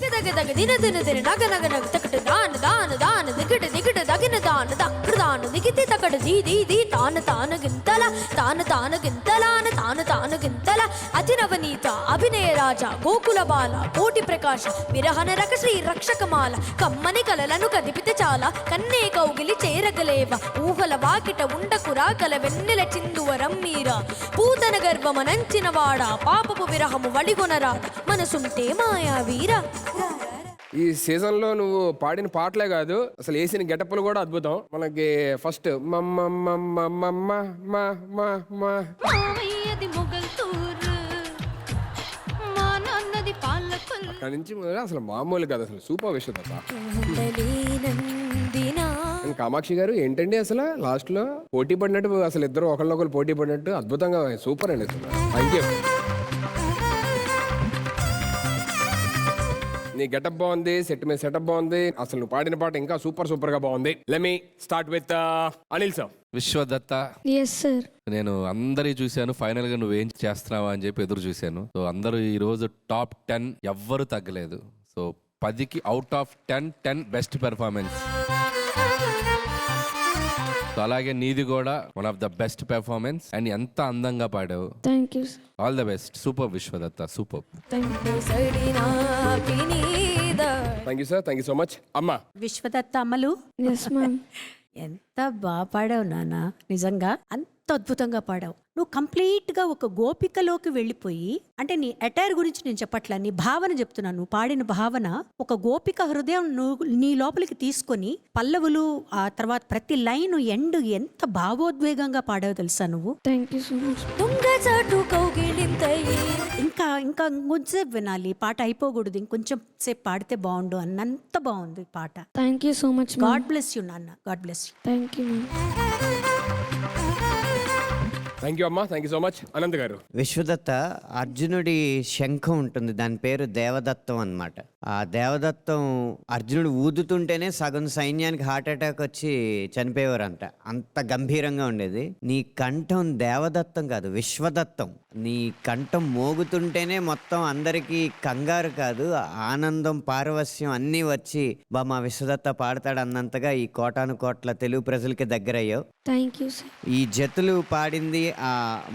దగ దగ దిన దిన దిన నగ నగ నగ తకట దాన దాన దాన దిగట దిగట దగిన దాన దక్కడ దాన దిగితే తకట దీ దీ దీ తాన తాన గింతల తాన తాన గింతలాన తాన తాన గింతల అతినవనీత అభినయ రాజా గోకుల బాల కోటి ప్రకాశ విరహన రక శ్రీ రక్షకమాల కమ్మని కలలను కదిపితే చాలా కన్నే కౌగిలి చేరగలేవ ఊహల వాకిట ఉండకురా కల వెన్నెల చిందువరం మీరా పూతన గర్వమనంచిన వాడా పాపపు విరహము వడిగొనరాద మనసుంటే మాయా వీరా. ఈ సీజన్ లో నువ్వు పాడిన పాటలే కాదు అసలు వేసిన గెటప్లు కూడా అద్భుతం. మనకి ఫస్ట్ అక్కడి నుంచి అసలు మామూలు కాదు, అసలు సూపర్ విషయం. కామాక్షి గారు ఏంటండి అసలు లాస్ట్ లో పోటీ పడినట్టు, అసలు ఇద్దరు ఒకళ్ళొకరు పోటీ పడినట్టు అద్భుతంగా సూపర్ అండి అసలు. Thank you. నీ గెటప్ బాగుంది, సెట్ మీద సెటప్ బాగుంది, అసలు నువ్వు పాడిన పాట ఇంకా సూపర్ సూపర్ గా బాగుంది. Let me start with Anil sir. Vishwadatta, నేను అందరి చూశాను, ఫైనల్ గా నువ్వేం చేస్తున్నావా అని చెప్పి ఎదురు చూశాను. సో అందరూ ఈ రోజు టాప్ 10 ఎవ్వరు తగ్గలేదు. సో 10కి out of 10 best performance. So అలాగే నీది కూడా one of the best performance and ఎంత అందంగా పాడావు. Thank you. All the best. Super Vishwadatta, super. Thank you sir, thank you so much. అమ్మా విశ్వదత్త అమ్మలు, ఎంత బాగా పాడావు నాన్న, నిజంగా అంత అద్భుతంగా పాడావు. నువ్వు కంప్లీట్ గా ఒక గోపికలోకి వెళ్ళిపోయి, అంటే నీ అటైర్ గురించి నేను చెప్పట్లా, నీ భావన చెప్తున్నాను. నువ్వు పాడిన భావన ఒక గోపిక హృదయం నువ్వు నీ లోపలికి తీసుకొని పల్లవులు, ఆ తర్వాత ప్రతి లైన్ ఎండ్ ఎంత భావోద్వేగంగా పాడావు తెలుసా నువ్వు. Thank you so much. ఇంకా ఇంకా కొంచెంసేపు వినాలి, పాట అయిపోకూడదు, ఇంకొంచెం సేపు పాడితే బాగుండు అన్నంత బాగుంది పాట. Thank you so much. God bless you నాన్న, God bless you. Thank you. Thank you అమ్మా, thank you so much. Anant గారు. విశ్వదత్త, అర్జునుడి శంఖం ఉంటుంది, దాని పేరు దేవదత్తం అన్నమాట. ఆ దేవదత్తం అర్జునుడు ఊదుతుంటేనే సగం సైన్యానికి హార్ట్ అటాక్ వచ్చి చనిపోయేవారంట, అంత గంభీరంగా ఉండేది. నీ కంఠం దేవదత్తం కాదు, విశ్వదత్తం. నీ కంఠం మోగుతుంటేనే మొత్తం అందరికీ కంగారు కాదు, ఆనందం, పారవస్యం అన్నీ వచ్చి మా విశ్వదత్త పాడతాడు అన్నంతగా ఈ కోటాను కోట్ల తెలుగు ప్రజలకి దగ్గరయ్యావు. Thank you sir. ఈ జతులు పాడింది, ఆ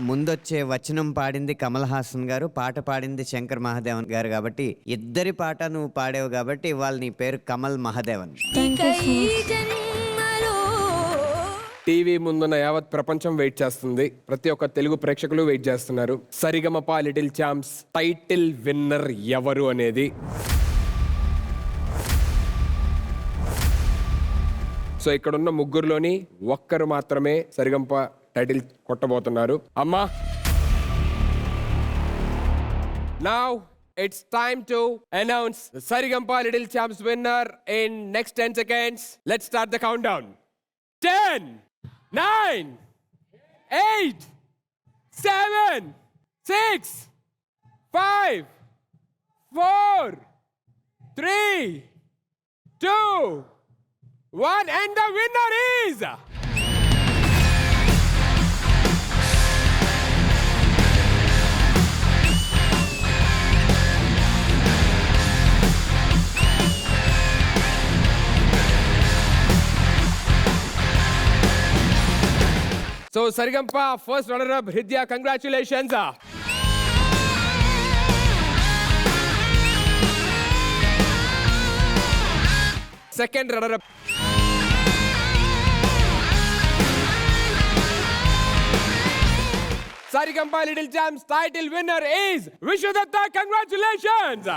ముందొచ్చే వచనం పాడింది కమల్ హాసన్ గారు, పాట పాడింది శంకర్ మహాదేవన్ గారు. కాబట్టి ఇద్దరి పాట నువ్వు పాడావు కాబట్టి ఇవాళ నీ పేరు కమల్ మహాదేవన్. టీవీ ముందున్న యావత్ ప్రపంచం వెయిట్ చేస్తుంది, ప్రతి ఒక్క తెలుగు ప్రేక్షకులు వెయిట్ చేస్తున్నారు. Saregamapa little champs title winner ఎవరు అనేది. సో ఇక్కడున్న ముగ్గురులోని ఒక్కరు మాత్రమే సరిగంప టైటిల్ కొట్టబోతున్నారు. అమ్మా, now it's time to announce the Sarigampa Little Champs winner in next 10 seconds. Let's start the countdown. 10, 9, 8, 7, 6, 5, 4, 3, 2, 1, and the winner is... So Sarigampa first runner-up Hridya, congratulations. Second runner-up Sarigampa Little Champs title winner is Vishwadatta, congratulations.